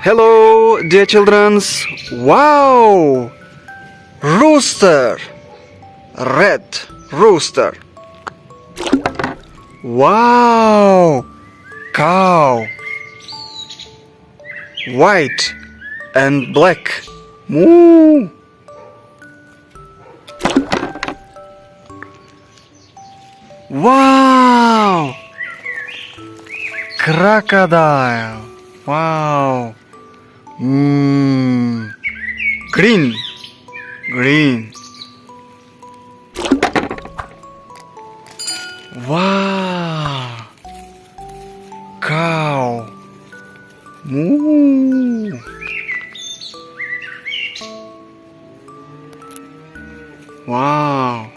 Hello, dear children. Wow! Rooster. Red rooster. Wow! Cow. White and black. Moo. Wow! Crocodile. Wow. Green. Green. Wow. Cow. Moo. Wow.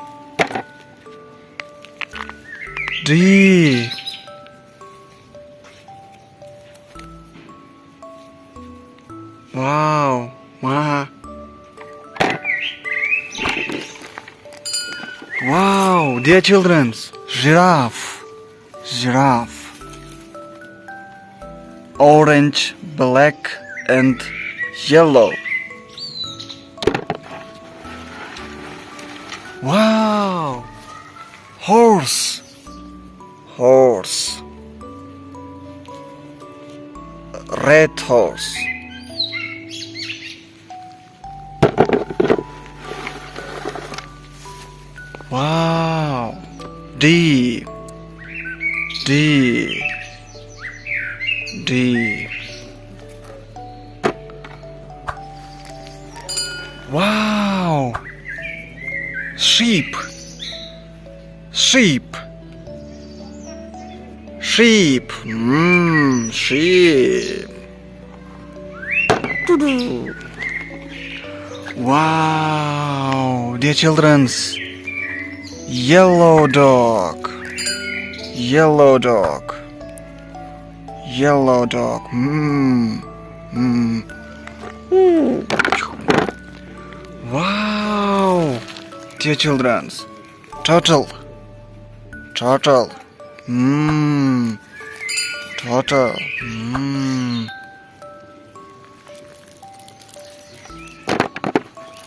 Deep. Wow. Wow. Wow, dear children, giraffe. Giraffe. Orange, black and yellow. Wow. Horse. Horse. Red horse. Wow. Deep. Deep. Deep. Wow. Sheep. Sheep. Sheep. Sheep. Wow, dear children. Yellow dog. Yellow dog. Yellow dog. Wow, dear children. Turtle. Turtle. Turtle.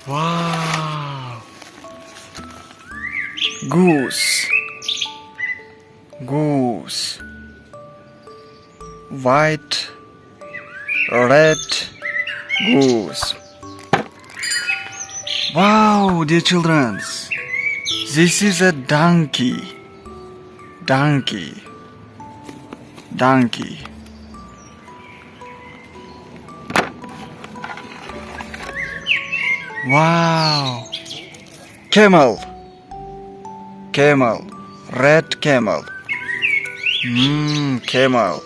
Wow. Goose. Goose. White, red goose. Wow, dear children. This is a donkey. Donkey. Donkey. Wow. Camel. Camel. Red camel. Camel.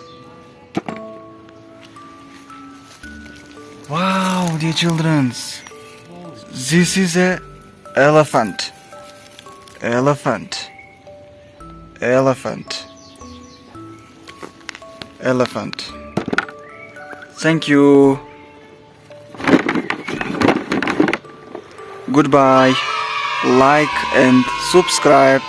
Wow, dear children. This is a elephant. Elephant. Elephant. Elephant. Thank you. Goodbye. Like and subscribe.